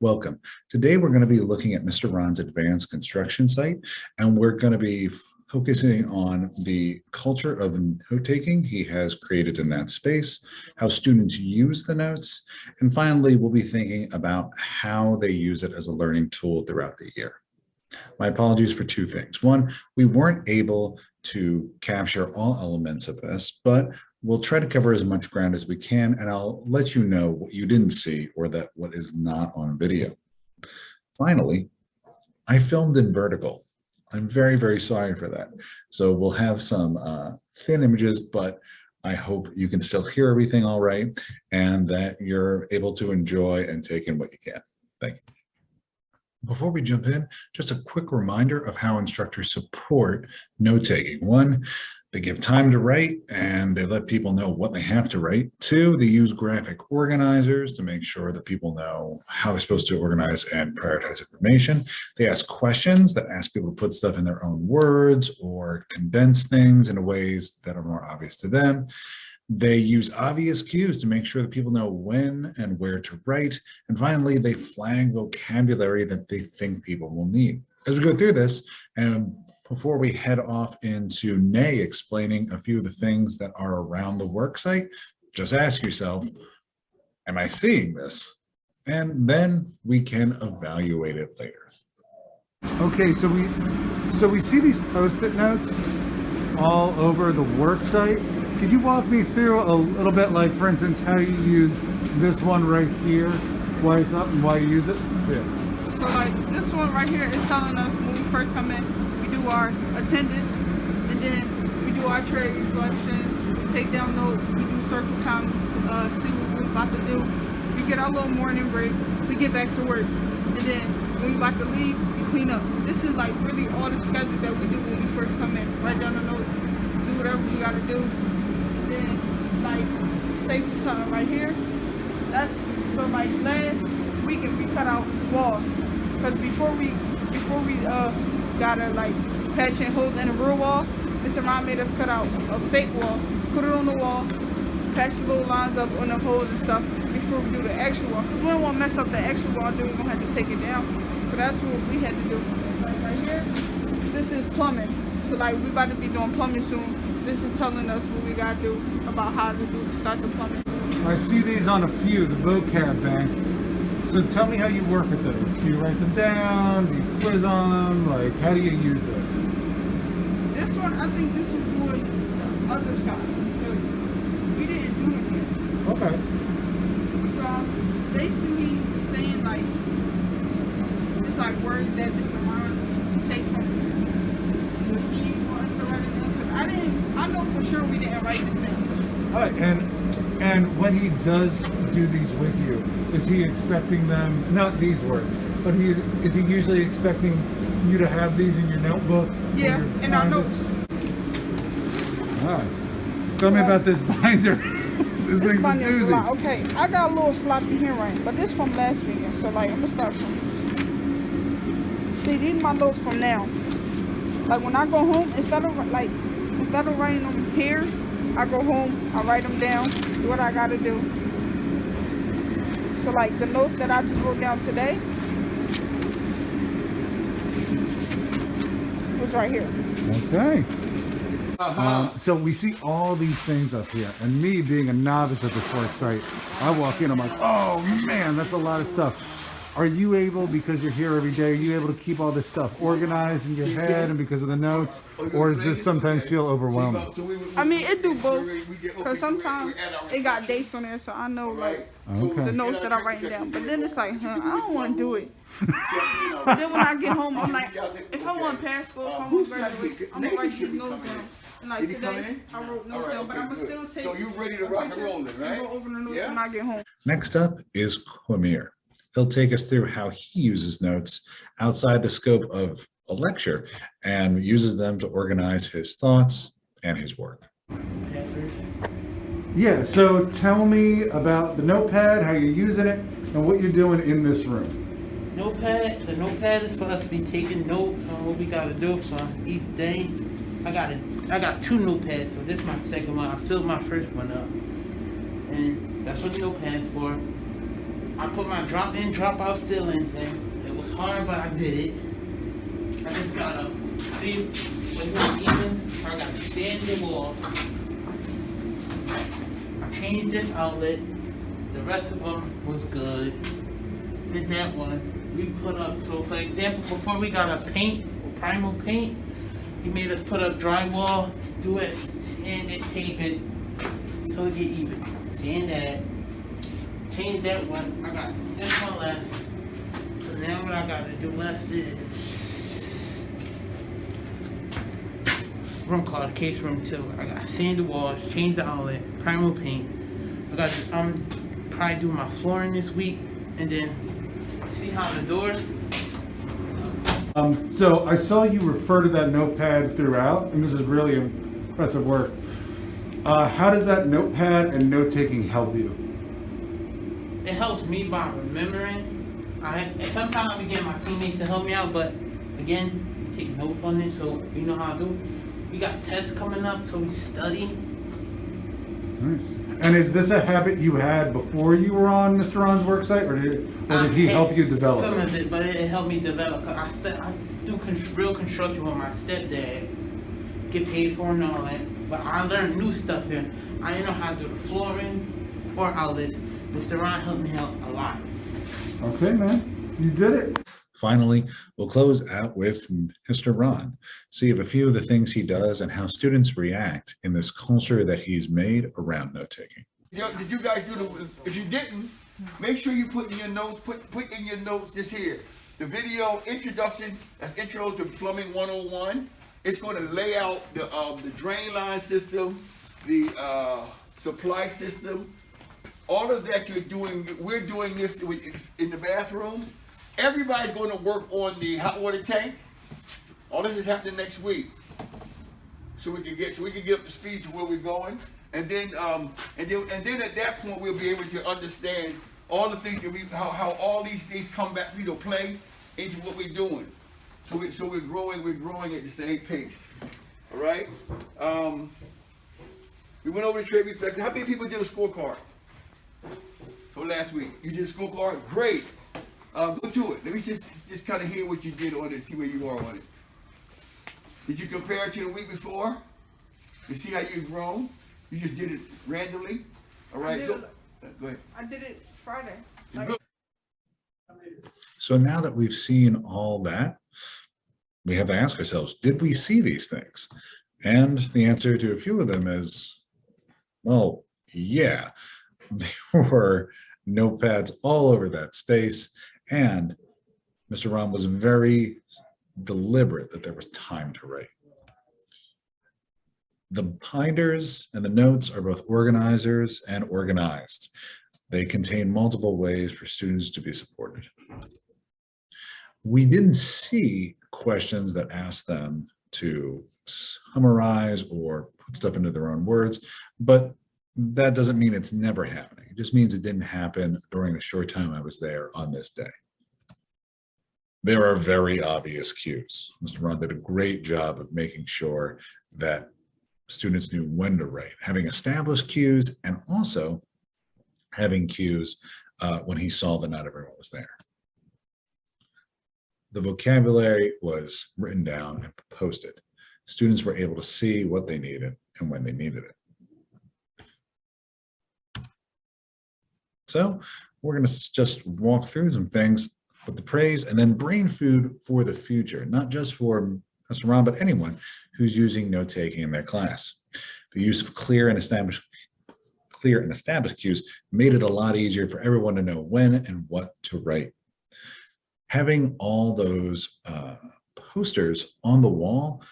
Welcome. Today we're going to be looking at Mr. Ron's advanced construction site, and we're going to be focusing on the culture of note-taking he has created in that space, how students use the notes, and finally we'll be thinking about how they use it as a learning tool throughout the year. My apologies for two things. One, we weren't able to capture all elements of this, but we'll try to cover as much ground as we can, and I'll let you know what you didn't see or that what is not on video. Finally, I filmed in vertical. I'm very, very sorry for that. So we'll have some thin images, but I hope you can still hear everything all right and that you're able to enjoy and take in what you can. Thank you. Before we jump in, just a quick reminder of how instructors support note-taking. One, they give time to write and they let people know what they have to write. Two, they use graphic organizers to make sure that people know how they're supposed to organize and prioritize information. They ask questions that ask people to put stuff in their own words or condense things in ways that are more obvious to them. They use obvious cues to make sure that people know when and where to write. And finally, they flag vocabulary that they think people will need. As we go through this, and before we head off into Nay explaining a few of the things that are around the worksite, just ask yourself, am I seeing this? And then we can evaluate it later. Okay, so we see these Post-it notes all over the worksite. Could you walk me through a little bit, like for instance, how you use this one right here, why it's up and why you use it? Yeah. So like this one right here is telling us when we first come in, we do our attendance, and then we do our trade reflections, we take down notes, we do circle time to see what we're about to do. We get our little morning break, we get back to work, and then when we about to leave, we clean up. This is like really all the schedule that we do when we first come in. Write down the notes, do whatever we gotta do. Then like say for something right here, that's so like last weekend we cut out wall, because before we gotta like patch and holes in a real wall, Mr. Ron made us cut out a fake wall, put it on the wall, patch the little lines up on the holes and stuff before we do the actual wall, because we don't want to mess up the actual wall, then we're gonna have to take it down. So that's what we had to do. Like right here, this is plumbing, so like we about to be doing plumbing soon. This is telling us what we gotta do about how to start the plumbing. I see these on a few, the vocab bank. So tell me how you work with those. Do you write them down? Do you quiz on them? Like, how do you use this? This one, I think this is for the other side, because we didn't do it yet. Okay. So basically saying like, it's like words that Mr. Ron take from what he wants to write it down. Because I know for sure we didn't write it down. All right, and when he does do these with you, is he expecting them, not these words, but is he usually expecting you to have these in your notebook? Yeah, in our notes. All right. Tell me about this binder. This thing's a doozy. Okay, I got a little sloppy handwriting, but this from last weekend, so like I'm gonna start from. See, these are my notes from now. Like when I go home, instead of writing them here, I go home, I write them down, do what I gotta do. So like the notes that I just wrote down today was right here. Okay. So we see all these things up here, and me being a novice at this work site, I walk in, I'm like, oh man, that's a lot of stuff. Are you able, because you're here every day, are you able to keep all this stuff organized in your head and because of the notes, or does this sometimes feel overwhelming? I mean, it do both, because sometimes it got dates on there, so I know like the notes that I write down, but then it's like, I don't want to do it. But then when I get home, I'm like, if I want to pass school, if I want to graduate, I'm going to write these notes down. And like today, I wrote notes down, but I'm going to still take So you ready to rock and roll then, right? and go over the notes when I get home. Next up is Quamir. He'll take us through how he uses notes outside the scope of a lecture and uses them to organize his thoughts and his work. Yeah, so tell me about the notepad, how you're using it, and what you're doing in this room. The notepad is for us to be taking notes on what we gotta do for each day. I got two notepads, so this is my second one. I filled my first one up. And that's what the notepad's for. I put my drop-in, drop-out ceilings in. It was hard, but I did it. I just gotta see what's not even. I gotta sand the walls. I changed this outlet. The rest of them was good. Did that one. We put up, so for example, before we got a paint, or primal paint, he made us put up drywall, do it, sand it, tape it, so it get even. Sand that. Change that one. I got this one left. So now what I gotta do left is room called case room 2. I gotta sand the walls, change the outlet, primal paint. I'm probably do my flooring this week, and then see how the doors. So I saw you refer to that notepad throughout, and this is really impressive work. How does that notepad and note-taking help you? It helps me by remembering. Sometimes I get my teammates to help me out, but again, we take notes on it, so we know how to do it. We got tests coming up, so we study. Nice. And is this a habit you had before you were on Mr. Ron's worksite, or did he help you develop Some it? of it, but it helped me develop. I do real construction with my stepdad, get paid for and all that. But I learned new stuff here. I didn't know how to do the flooring or outlets. Mr. Ron helped me out a lot. Okay, man, you did it. Finally, we'll close out with Mr. Ron, see if a few of the things he does and how students react in this culture that he's made around note-taking. Did you guys do the, if you didn't, make sure you put in your notes, put in your notes this here. The video introduction, that's Intro to Plumbing 101. It's going to lay out the drain line system, the supply system, all of that you're doing. We're doing this in the bathrooms. Everybody's going to work on the hot water tank. All this is happening next week, so we can get up to speed to where we're going, and then at that point we'll be able to understand all the things that how all these things come back, play into what we're doing. So we're growing at the same pace. All right. We went over the trade reflector. How many people did a scorecard for last week? You did a scorecard? Great. Go to it. Let me just kind of hear what you did on it, see where you are on it. Did you compare it to the week before? To see how you've grown? You just did it randomly? All right, so go ahead. I did it Friday. So now that we've seen all that, we have to ask ourselves, did we see these things? And the answer to a few of them is, well, yeah, there were notepads all over that space. And Mr. Ron was very deliberate that there was time to write. The binders and the notes are both organizers and organized. They contain multiple ways for students to be supported. We didn't see questions that asked them to summarize or put stuff into their own words, but that doesn't mean it's never happening. It just means it didn't happen during the short time I was there on this day. There are very obvious cues. Mr. Ron did a great job of making sure that students knew when to write, having established cues and also having cues when he saw that not everyone was there. The vocabulary was written down and posted. Students were able to see what they needed and when they needed it. So we're going to just walk through some things with the praise and then brain food for the future, not just for Mr. Ron, but anyone who's using note-taking in their class. The use of clear and established cues made it a lot easier for everyone to know when and what to write. Having all those posters on the wall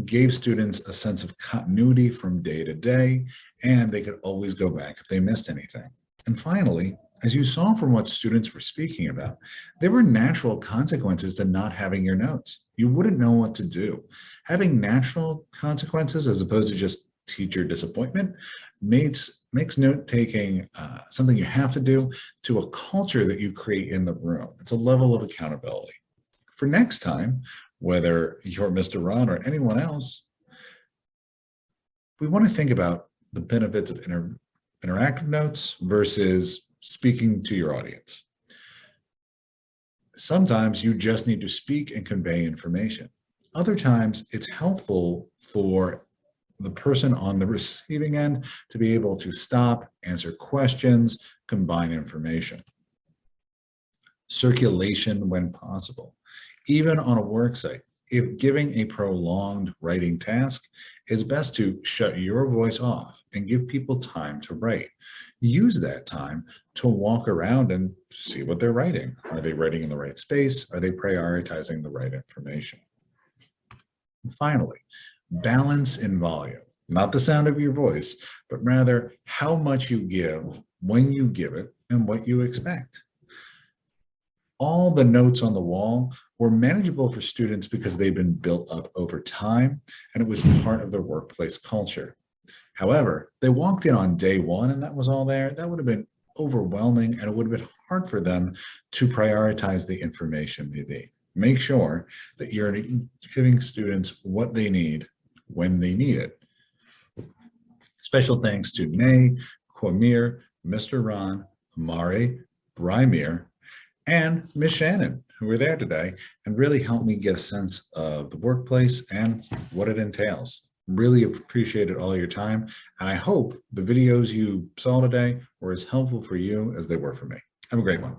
gave students a sense of continuity from day to day, and they could always go back if they missed anything. And finally, as you saw from what students were speaking about, there were natural consequences to not having your notes. You wouldn't know what to do. Having natural consequences as opposed to just teacher disappointment makes note-taking something you have to do to a culture that you create in the room. It's a level of accountability. For next time, whether you're Mr. Ron or anyone else, we want to think about the benefits of interactive notes versus speaking to your audience. Sometimes you just need to speak and convey information. Other times it's helpful for the person on the receiving end to be able to stop, answer questions, combine information. Circulation when possible. Even on a work site, if giving a prolonged writing task, it's best to shut your voice off and give people time to write. Use that time to walk around and see what they're writing. Are they writing in the right space? Are they prioritizing the right information? And finally, balance in volume. Not the sound of your voice, but rather how much you give, when you give it, and what you expect. All the notes on the wall were manageable for students because they've been built up over time and it was part of their workplace culture. However, they walked in on day one and that was all there. That would have been overwhelming and it would have been hard for them to prioritize the information they need. Make sure that you're giving students what they need when they need it. Special thanks to May, Quamir, Mr. Ron, Amari, Brymir, and Ms. Shannon, who were there today and really helped me get a sense of the workplace and what it entails. Really appreciated all your time. And I hope the videos you saw today were as helpful for you as they were for me. Have a great one.